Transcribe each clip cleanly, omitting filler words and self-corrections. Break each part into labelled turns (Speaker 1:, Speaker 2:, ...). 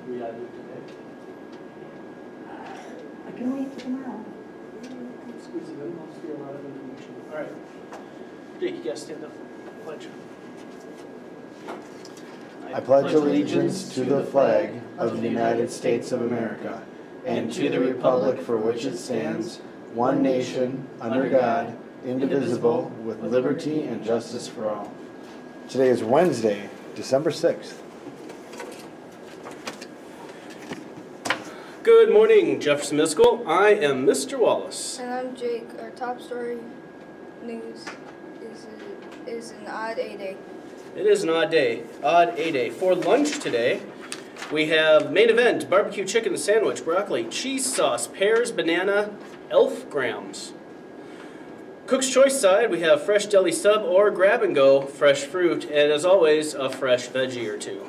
Speaker 1: we gotta do it today?
Speaker 2: I can wait till tomorrow.
Speaker 1: Squeeze it in, I'll see a lot of information. All right. Jake, you guys stand up. Pledge.
Speaker 3: I pledge allegiance to the flag of the United States of America and to the republic for which it stands, one nation, under God, indivisible, with liberty and justice for all. Today is Wednesday, December 6th.
Speaker 1: Good morning, Jefferson Middle School. I am Mr. Wallace.
Speaker 4: And I'm Jake. Our top story news is an odd A-Day.
Speaker 1: It is an odd day, odd A-Day. For lunch today, we have main event, barbecue chicken sandwich, broccoli, cheese sauce, pears, banana, elf grams. Cook's Choice side, we have fresh deli sub or grab and go, fresh fruit, and as always, a fresh veggie or two.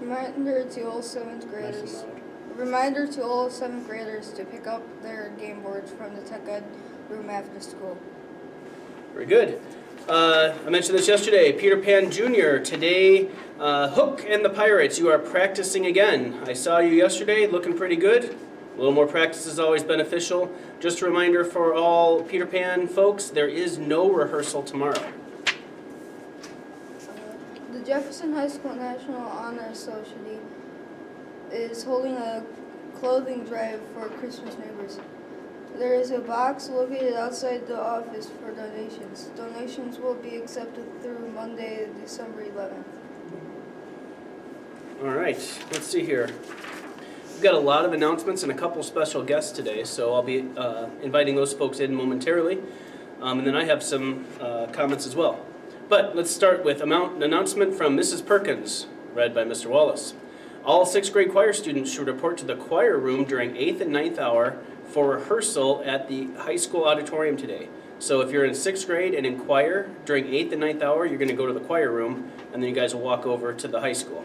Speaker 4: Reminder to all 7th graders. Reminder to all 7th graders to pick up their game boards from the tech ed room after school.
Speaker 1: Very good. I mentioned this yesterday. Peter Pan Jr. Today, Hook and the Pirates, you are practicing again. I saw you yesterday, looking pretty good. A little more practice is always beneficial. Just a reminder for all Peter Pan folks, there is no rehearsal tomorrow.
Speaker 4: The Jefferson High School National Honor Society is holding a clothing drive for Christmas neighbors. There is a box located outside the office for donations. Donations will be accepted through Monday, December 11th.
Speaker 1: All right, let's see here. We've got a lot of announcements and a couple special guests today, so I'll be inviting those folks in momentarily. And then I have some comments as well. But let's start with an announcement from Mrs. Perkins, read by Mr. Wallace. All 6th grade choir students should report to the choir room during 8th and 9th hour for rehearsal at the high school auditorium today. So if you're in 6th grade and in choir, during 8th and 9th hour, you're going to go to the choir room, and then you guys will walk over to the high school.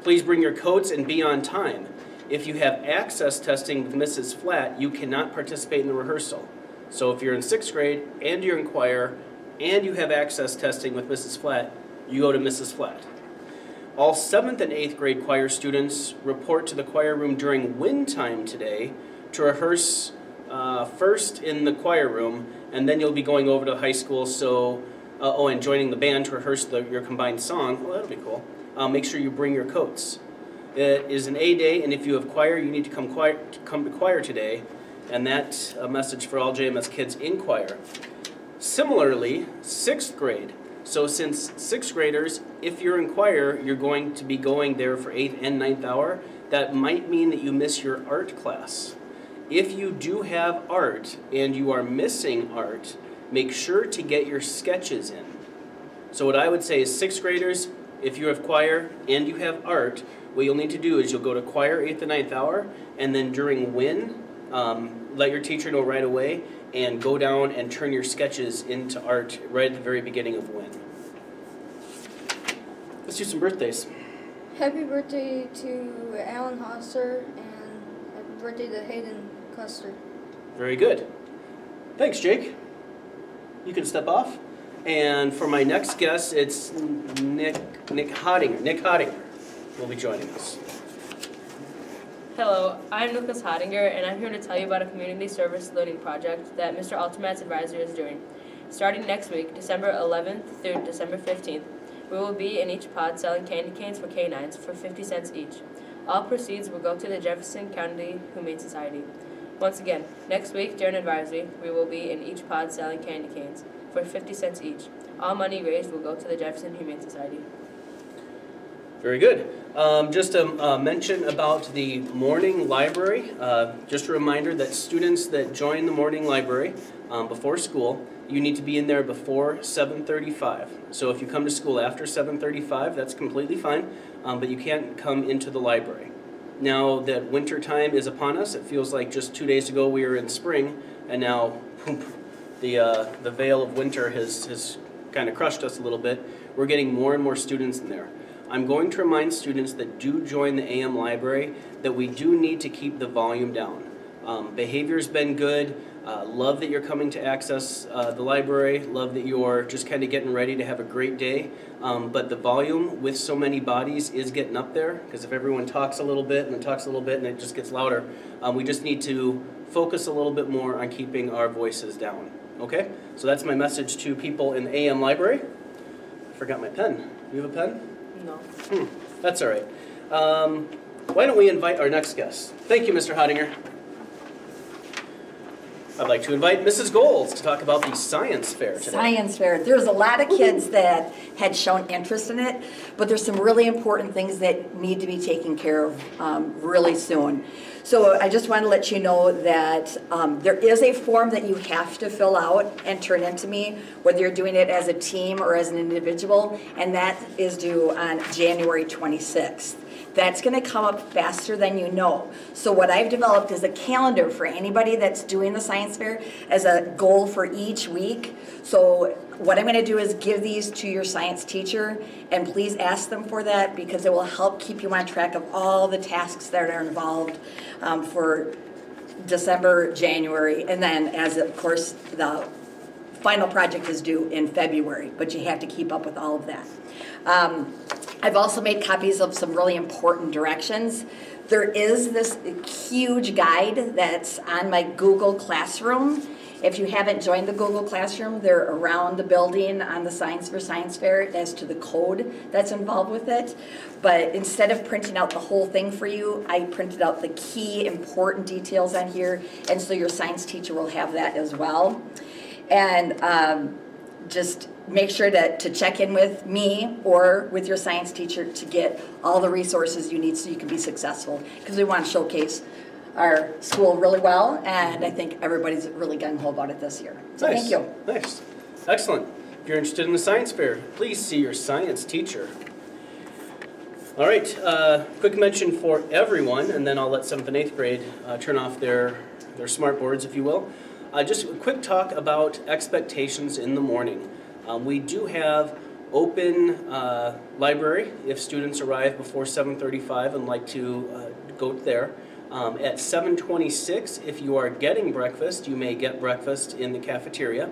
Speaker 1: Please bring your coats and be on time. If you have access testing with Mrs. Flatt, you cannot participate in the rehearsal. So if you're in 6th grade and you're in choir and you have access testing with Mrs. Flatt, you go to Mrs. Flatt. All 7th and 8th grade choir students report to the choir room during wind time today to rehearse first in the choir room, and then you'll be going over to high school, so, and joining the band to rehearse your combined song. Well, that'll be cool. Make sure you bring your coats. It is an A-Day, and if you have choir, you need to come to choir today, and that's a message for all JMS kids in choir. Similarly, 6th grade. So since 6th graders, if you're in choir, you're going to be going there for 8th and 9th hour. That might mean that you miss your art class. If you do have art and you are missing art, make sure to get your sketches in. So what I would say is 6th graders, if you have choir and you have art, what you'll need to do is you'll go to choir 8th and 9th hour, and then during WIN, let your teacher know right away and go down and turn your sketches into art right at the very beginning of WIN. Let's do some birthdays.
Speaker 4: Happy birthday to Alan Hosser and happy birthday to Hayden Custer.
Speaker 1: Very good. Thanks, Jake. You can step off. And for my next guest, it's Nick Hottinger. Nick Hottinger will be joining us.
Speaker 5: Hello, I'm Nicholas Hottinger, and I'm here to tell you about a community service learning project that Mr. Altermat's advisor is doing. Starting next week, December 11th through December 15th, we will be in each pod selling candy canes for canines for 50 cents each. All proceeds will go to the Jefferson County Humane Society. Once again, next week during advisory, we will be in each pod selling candy canes for 50 cents each. All money raised will go to the Jefferson Humane Society.
Speaker 1: Very good. Just a mention about the morning library. Just a reminder that students that join the morning library before school, you need to be in there before 7:35. So if you come to school after 7:35, that's completely fine, but you can't come into the library. Now that winter time is upon us, it feels like just 2 days ago we were in spring, and now the veil of winter has kind of crushed us a little bit. We're getting more and more students in there. I'm going to remind students that do join the AM library that we do need to keep the volume down. Behavior's been good. Love that you're coming to access the library. Love that you're just kind of getting ready to have a great day. But the volume with so many bodies is getting up there, because if everyone talks a little bit and then talks a little bit and it just gets louder, we just need to focus a little bit more on keeping our voices down. Okay? So that's my message to people in the AM library. I forgot my pen. You have a pen?
Speaker 5: No.
Speaker 1: That's all right. Why don't we invite our next guest? Thank you, Mr. Hottinger. I'd like to invite Mrs. Goals to talk about the science fair today.
Speaker 2: Science fair. There's a lot of kids that had shown interest in it, but there's some really important things that need to be taken care of really soon. So I just want to let you know that there is a form that you have to fill out and turn in to me, whether you're doing it as a team or as an individual, and that is due on January 26th. That's going to come up faster than you know. So what I've developed is a calendar for anybody that's doing the science fair as a goal for each week. So what I'm going to do is give these to your science teacher, and please ask them for that, because it will help keep you on track of all the tasks that are involved for December, January, and then as of course the final project is due in February, but you have to keep up with all of that. I've also made copies of some really important directions. There is this huge guide that's on my Google Classroom. If you haven't joined the Google Classroom, they're around the building on the Science for Science Fair as to the code that's involved with it. But instead of printing out the whole thing for you, I printed out the key important details on here, and so your science teacher will have that as well. And just make sure to check in with me or with your science teacher to get all the resources you need so you can be successful, because we want to showcase our school really well, and I think everybody's really gung-ho about it this year. So
Speaker 1: Nice.
Speaker 2: Thank you.
Speaker 1: Nice. Excellent. If you're interested in the science fair, please see your science teacher. All right, quick mention for everyone, and then I'll let 7th and 8th grade turn off their smart boards, if you will. Just a quick talk about expectations in the morning. We do have open library if students arrive before 7:35 and like to go there. At 7:26, if you are getting breakfast, you may get breakfast in the cafeteria.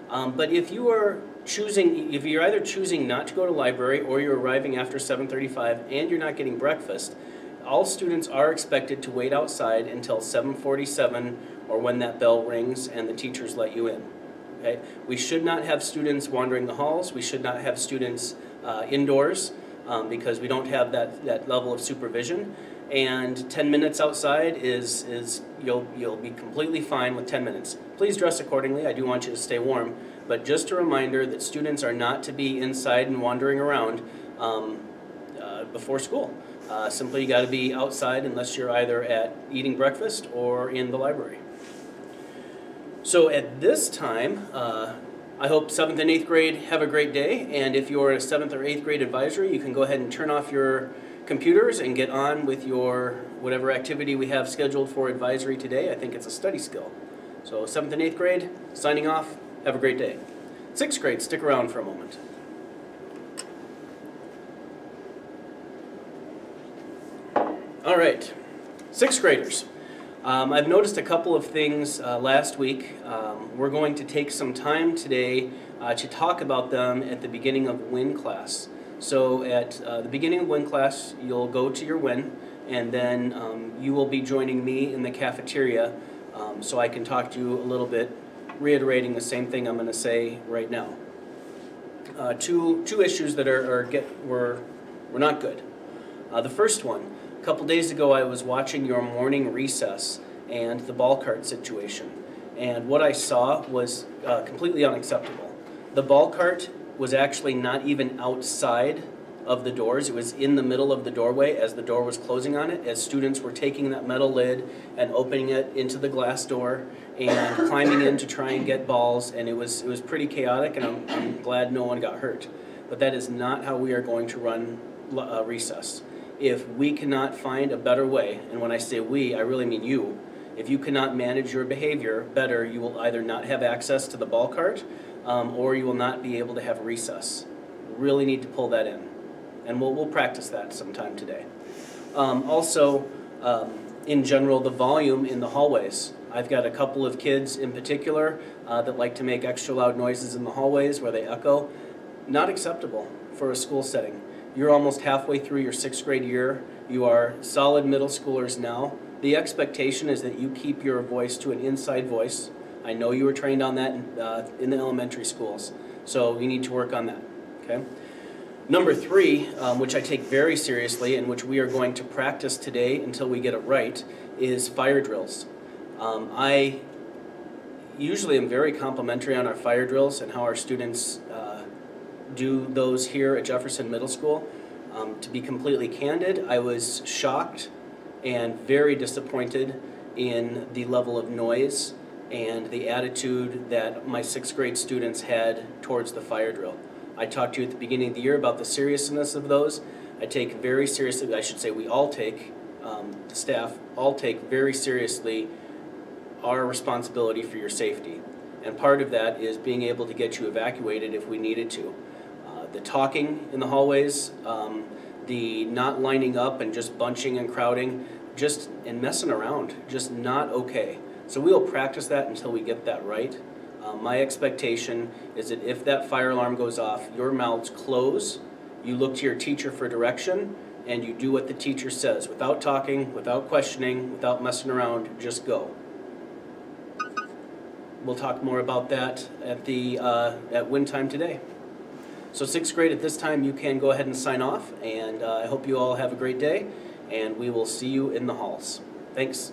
Speaker 1: But if you're either choosing not to go to library or you're arriving after 7:35 and you're not getting breakfast, all students are expected to wait outside until 7:47 or when that bell rings and the teachers let you in. Okay? We should not have students wandering the halls. We should not have students indoors because we don't have that level of supervision. And 10 minutes outside is you'll be completely fine with 10 minutes. Please dress accordingly. I do want you to stay warm. But just a reminder that students are not to be inside and wandering around before school. Simply you got to be outside unless you're either at eating breakfast or in the library. So at this time, I hope 7th and 8th grade have a great day. And if you're a 7th or 8th grade advisory, you can go ahead and turn off your computers and get on with your whatever activity we have scheduled for advisory today. I think it's a study skill. So 7th and 8th grade, signing off. Have a great day. 6th grade, stick around for a moment. All right, 6th graders. I've noticed a couple of things last week. We're going to take some time today to talk about them at the beginning of WIN class. So at the beginning of WIN class, you'll go to your WIN, and then you will be joining me in the cafeteria so I can talk to you a little bit, reiterating the same thing I'm going to say right now. Two issues that were not good. The first one, a couple days ago I was watching your morning recess and the ball cart situation, and what I saw was completely unacceptable. The ball cart was actually not even outside of the doors. It was in the middle of the doorway as the door was closing on it, as students were taking that metal lid and opening it into the glass door and climbing in to try and get balls, and it was pretty chaotic, and I'm glad no one got hurt. But that is not how we are going to run recess. If we cannot find a better way, and when I say we, I really mean you, if you cannot manage your behavior better, you will either not have access to the ball cart or you will not be able to have recess. Really need to pull that in. And we'll practice that sometime today. Also, in general, the volume in the hallways. I've got a couple of kids in particular that like to make extra loud noises in the hallways where they echo. Not acceptable for a school setting. You're almost halfway through your 6th grade year. You are solid middle schoolers now. The expectation is that you keep your voice to an inside voice. I know you were trained on that in the elementary schools, so you need to work on that, okay? Number 3, which I take very seriously and which we are going to practice today until we get it right, is fire drills. I usually am very complimentary on our fire drills and how our students do those here at Jefferson Middle School. To be completely candid, I was shocked and very disappointed in the level of noise and the attitude that my 6th grade students had towards the fire drill. I talked to you at the beginning of the year about the seriousness of those. I take very seriously, I should say we all take, the staff all take very seriously our responsibility for your safety. And part of that is being able to get you evacuated if we needed to. The talking in the hallways, the not lining up and just bunching and crowding, and messing around, just not okay. So we'll practice that until we get that right. My expectation is that if that fire alarm goes off, your mouths close, you look to your teacher for direction, and you do what the teacher says, without talking, without questioning, without messing around, just go. We'll talk more about that at win time today. So 6th grade, at this time, you can go ahead and sign off, and I hope you all have a great day, and we will see you in the halls. Thanks.